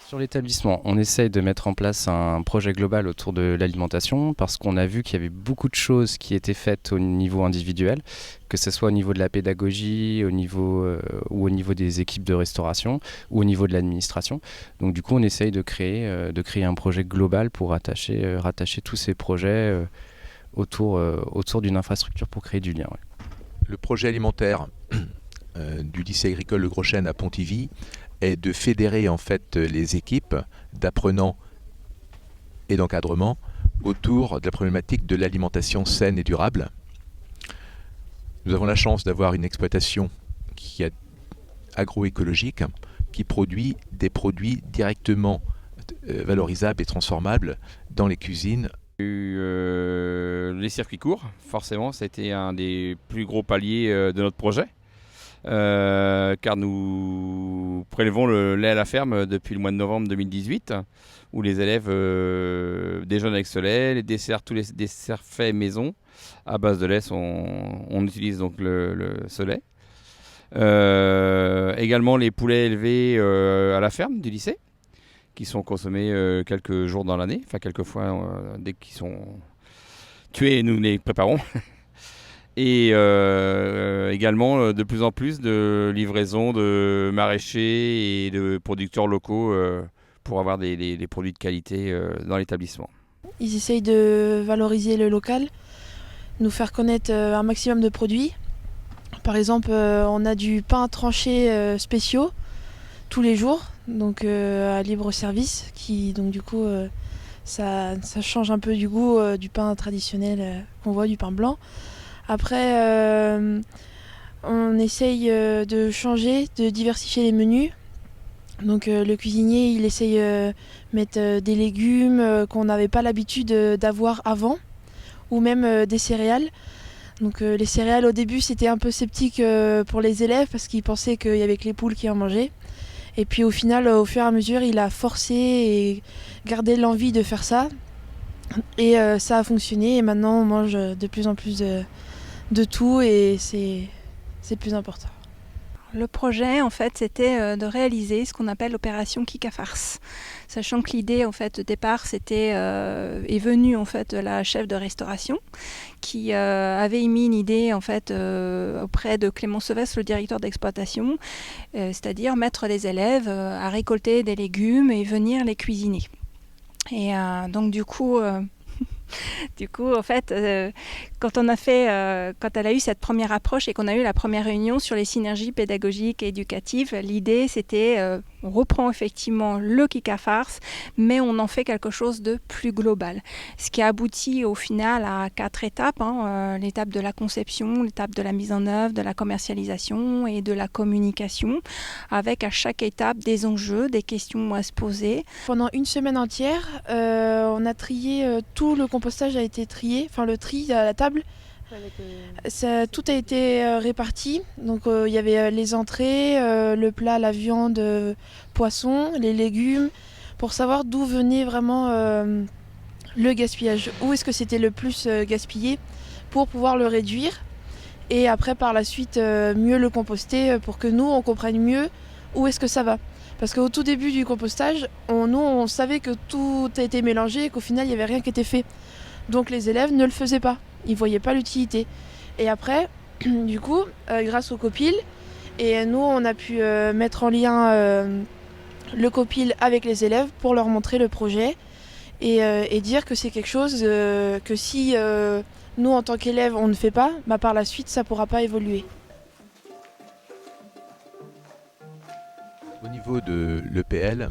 Sur l'établissement, on essaye de mettre en place un projet global autour de l'alimentation parce qu'on a vu qu'il y avait beaucoup de choses qui étaient faites au niveau individuel, que ce soit au niveau de la pédagogie, ou au niveau des équipes de restauration ou au niveau de l'administration. Donc du coup, on essaye de créer un projet global pour rattacher tous ces projets autour d'une infrastructure pour créer du lien. Ouais. Le projet alimentaire du lycée agricole Le Gros-Chêne à Pontivy est de fédérer en fait les équipes d'apprenants et d'encadrement autour de la problématique de l'alimentation saine et durable. Nous avons la chance d'avoir une exploitation qui est agroécologique, qui produit des produits directement valorisables et transformables dans les cuisines. Les circuits courts, forcément, c'était un des plus gros paliers de notre projet. Car nous prélevons le lait à la ferme depuis le mois de novembre 2018, où les élèves déjeunent avec ce lait, les desserts, tous les desserts faits maison à base de lait, on utilise donc ce lait. Également les poulets élevés à la ferme du lycée, qui sont consommés quelques jours dans l'année, enfin quelques fois dès qu'ils sont tués, nous les préparons. Et également de plus en plus de livraisons de maraîchers et de producteurs locaux pour avoir des produits de qualité dans l'établissement. Ils essayent de valoriser le local, nous faire connaître un maximum de produits. Par exemple, on a du pain tranché spéciaux tous les jours, donc à libre service, qui donc du coup ça change un peu du goût du pain traditionnel qu'on voit, du pain blanc. Après, on essaye de changer, de diversifier les menus. Donc le cuisinier, il essaye de mettre des légumes qu'on n'avait pas l'habitude d'avoir avant, ou même des céréales. Donc les céréales, au début, c'était un peu sceptique pour les élèves parce qu'ils pensaient qu'il y avait que les poules qui en mangeaient. Et puis au final, au fur et à mesure, il a forcé et gardé l'envie de faire ça. Et ça a fonctionné et maintenant on mange de plus en plus de tout et c'est plus important. Le projet, en fait, c'était de réaliser ce qu'on appelle l'opération Kick à farce. Sachant que l'idée, en fait, de départ, est venue, en fait, de la chef de restauration qui avait émis une idée, en fait, auprès de Clément Sevestre, le directeur d'exploitation, c'est-à-dire mettre les élèves à récolter des légumes et venir les cuisiner. Et donc, du coup, en fait, quand elle a eu cette première approche et qu'on a eu la première réunion sur les synergies pédagogiques et éducatives, l'idée c'était, on reprend effectivement le Kick à farce, mais on en fait quelque chose de plus global. Ce qui aboutit au final à 4 étapes, l'étape de la conception, l'étape de la mise en œuvre, de la commercialisation et de la communication, avec à chaque étape des enjeux, des questions à se poser. Pendant une semaine entière, on a trié, tout le compostage a été trié, enfin le tri à la table. Tout a été réparti, donc il y avait les entrées, le plat, la viande, poisson, les légumes, pour savoir d'où venait vraiment le gaspillage, où est-ce que c'était le plus gaspillé pour pouvoir le réduire et après par la suite mieux le composter pour que nous on comprenne mieux où est-ce que ça va. Parce qu'au tout début du compostage, on savait que tout a été mélangé et qu'au final il n'y avait rien qui était fait. Donc les élèves ne le faisaient pas, ils ne voyaient pas l'utilité. Et après, du coup, grâce au copil, et nous on a pu mettre en lien le copil avec les élèves pour leur montrer le projet et dire que c'est quelque chose que si nous en tant qu'élèves on ne fait pas, bah, par la suite ça ne pourra pas évoluer. Au niveau de l'EPL,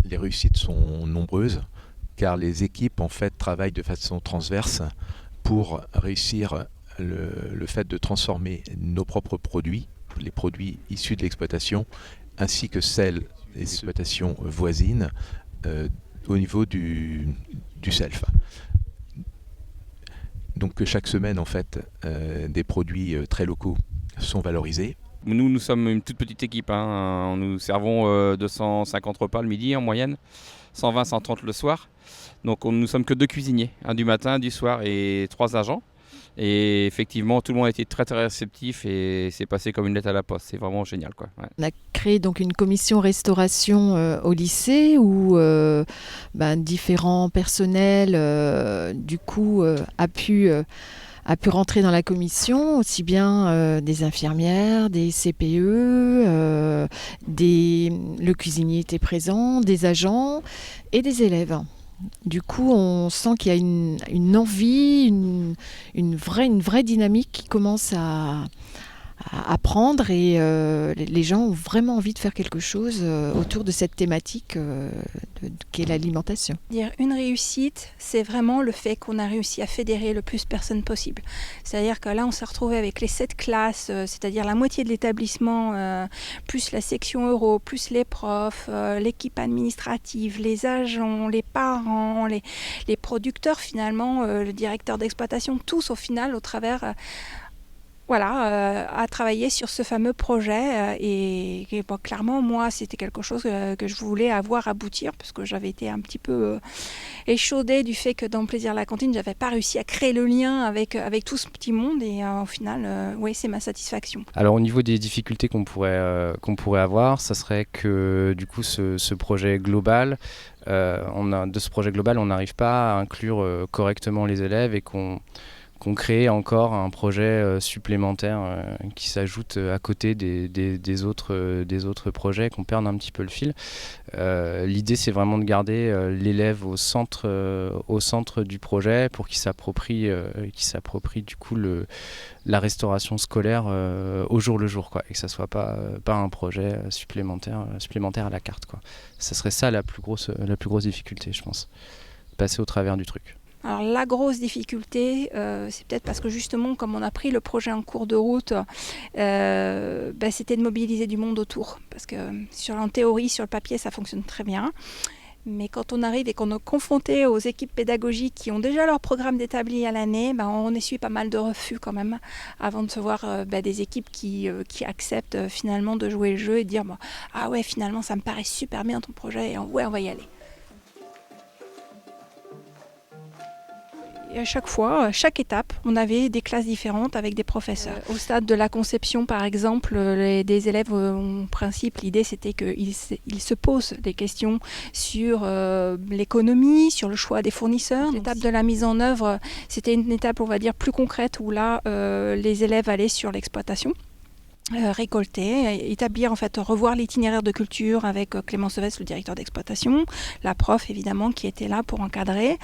les réussites sont nombreuses car les équipes en fait travaillent de façon transverse pour réussir le fait de transformer nos propres produits, les produits issus de l'exploitation, ainsi que celles des exploitations voisines au niveau du self. Donc chaque semaine en fait des produits très locaux sont valorisés. Nous sommes une toute petite équipe, nous servons 250 repas le midi en moyenne, 120-130 le soir. Donc nous sommes que 2 cuisiniers, un du matin, un du soir et 3 agents. Et effectivement, tout le monde a été très très réceptif et c'est passé comme une lettre à la poste. C'est vraiment génial, quoi. Ouais. On a créé donc une commission restauration au lycée où différents personnels du coup a pu rentrer dans la commission, aussi bien des infirmières, des CPE, le cuisinier était présent, des agents et des élèves. Du coup, on sent qu'il y a une envie, une vraie dynamique qui commence à prendre et les gens ont vraiment envie de faire quelque chose autour de cette thématique qu'est l'alimentation. Une réussite, c'est vraiment le fait qu'on a réussi à fédérer le plus de personnes possible. C'est-à-dire que là, on s'est retrouvé avec les 7 classes, c'est-à-dire la moitié de l'établissement, plus la section euro, plus les profs, l'équipe administrative, les agents, les parents, les producteurs finalement, le directeur d'exploitation, tous au final, au travers... à travailler sur ce fameux projet et bon, clairement moi c'était quelque chose que je voulais avoir aboutir parce que j'avais été un petit peu échaudée du fait que dans Plaisir à la cantine j'avais pas réussi à créer le lien avec tout ce petit monde et au final oui c'est ma satisfaction. Alors au niveau des difficultés qu'on pourrait avoir, ça serait que du coup ce projet global, de ce projet global on n'arrive pas à inclure correctement les élèves et qu'on crée encore un projet supplémentaire qui s'ajoute à côté des autres projets, qu'on perde un petit peu le fil. L'idée, c'est vraiment de garder l'élève au centre du projet pour qu'il s'approprie du coup la restauration scolaire au jour le jour, quoi, et que ça soit pas un projet supplémentaire à la carte, quoi. Ça serait ça la plus grosse difficulté, je pense, passer au travers du truc. Alors la grosse difficulté, c'est peut-être parce que justement, comme on a pris le projet en cours de route, c'était de mobiliser du monde autour. Parce que en théorie, sur le papier, ça fonctionne très bien. Mais quand on arrive et qu'on est confronté aux équipes pédagogiques qui ont déjà leur programme d'établi à l'année, on essuie pas mal de refus quand même avant de se voir des équipes qui acceptent finalement de jouer le jeu et de dire ah ouais, finalement ça me paraît super bien ton projet et ouais, on va y aller. Et à chaque fois, chaque étape, on avait des classes différentes avec des professeurs. Au stade de la conception, par exemple, des élèves, en principe, l'idée c'était qu'ils se posent des questions sur l'économie, sur le choix des fournisseurs. L'étape de la mise en œuvre, c'était une étape, on va dire, plus concrète où là, les élèves allaient sur l'exploitation. Récolter, établir revoir l'itinéraire de culture avec Clément Sevès, le directeur d'exploitation, la prof évidemment qui était là pour encadrer.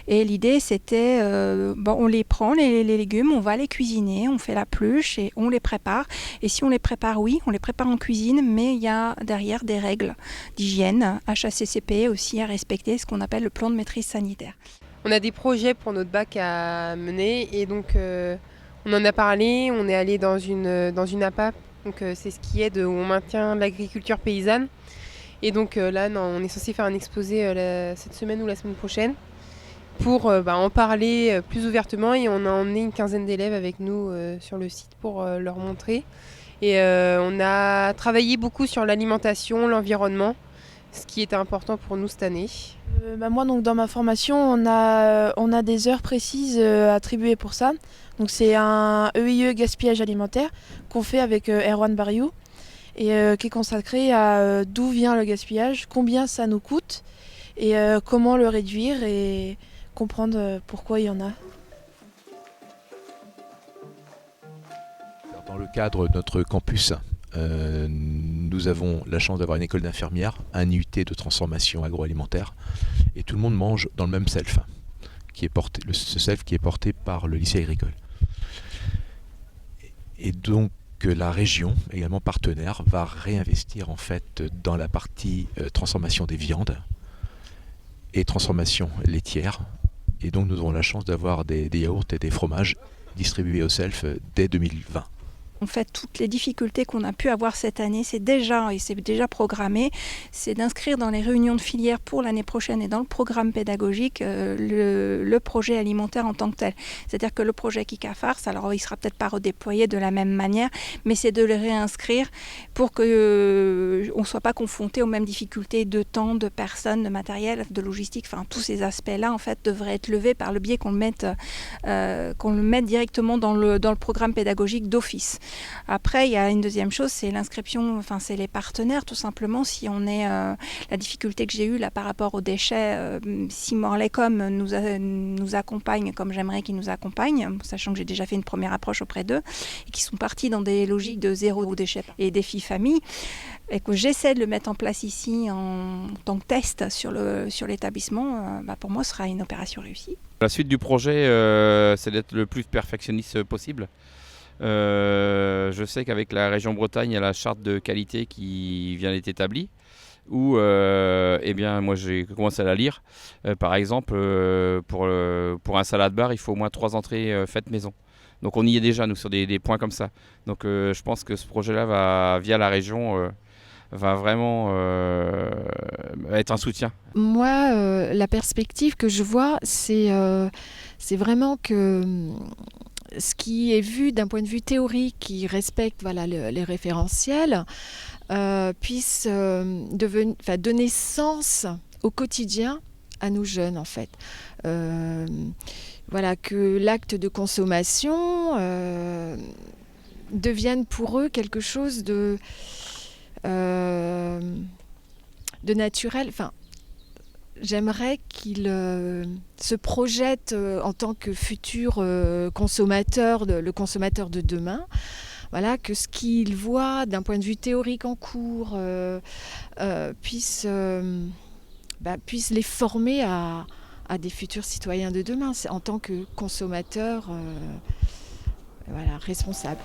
Et l'idée c'était, on les prend les légumes, on va les cuisiner, on fait la pluche et on les prépare. Et si on les prépare, oui, on les prépare en cuisine, mais il y a derrière des règles d'hygiène, HACCP aussi à respecter, ce qu'on appelle le plan de maîtrise sanitaire. On a des projets pour notre bac à mener et donc on en a parlé, on est allé dans une APAP, donc c'est ce qui aide au maintien de l'agriculture paysanne. Et donc là, on est censé faire un exposé cette semaine ou la semaine prochaine pour en parler plus ouvertement. Et on a emmené une quinzaine d'élèves avec nous sur le site pour leur montrer. Et on a travaillé beaucoup sur l'alimentation, l'environnement, ce qui était important pour nous cette année. Moi, donc, dans ma formation, on a des heures précises attribuées pour ça. Donc, c'est un EIE gaspillage alimentaire qu'on fait avec Erwan Bariou et qui est consacré à d'où vient le gaspillage, combien ça nous coûte et comment le réduire et comprendre pourquoi il y en a. Dans le cadre de notre campus, nous avons la chance d'avoir une école d'infirmières, un IUT de transformation agroalimentaire, et tout le monde mange dans le même self, ce self qui est porté par le lycée agricole. Et donc la région, également partenaire, va réinvestir en fait dans la partie transformation des viandes et transformation laitière. Et donc nous aurons la chance d'avoir des yaourts et des fromages distribués au self dès 2020. En fait, toutes les difficultés qu'on a pu avoir cette année, c'est déjà programmé, c'est d'inscrire dans les réunions de filière pour l'année prochaine et dans le programme pédagogique le projet alimentaire en tant que tel. C'est-à-dire que le projet Kikafars, alors il ne sera peut-être pas redéployé de la même manière, mais c'est de le réinscrire pour qu'on ne soit pas confronté aux mêmes difficultés de temps, de personnes, de matériel, de logistique. Enfin, tous ces aspects-là, en fait, devraient être levés par le biais qu'on le mette directement dans le programme pédagogique d'office. Après, il y a une deuxième chose, c'est l'inscription, enfin, c'est les partenaires, tout simplement. Si on est la difficulté que j'ai eue là par rapport aux déchets, si Morlaicom nous accompagne comme j'aimerais qu'ils nous accompagnent, sachant que j'ai déjà fait une première approche auprès d'eux, et qu'ils sont partis dans des logiques de zéro déchet et défi famille, et que j'essaie de le mettre en place ici en tant que test sur l'établissement, pour moi, ce sera une opération réussie. La suite du projet, c'est d'être le plus perfectionniste possible. Je sais qu'avec la région Bretagne, il y a la charte de qualité qui vient d'être établie, où moi j'ai commencé à la lire. Par exemple, pour un salade bar, il faut au moins 3 entrées faites maison. Donc on y est déjà, nous, sur des points comme ça. Donc je pense que ce projet-là, via la région, va vraiment être un soutien. Moi, la perspective que je vois, c'est vraiment que ce qui est vu d'un point de vue théorique, qui respecte les référentiels, puisse donner sens au quotidien à nos jeunes, en fait. Que l'acte de consommation devienne pour eux quelque chose de naturel. Enfin, j'aimerais qu'ils se projettent en tant que futur consommateur, le consommateur de demain. Voilà, que ce qu'ils voient d'un point de vue théorique en cours puisse les former à des futurs citoyens de demain, en tant que consommateurs responsables.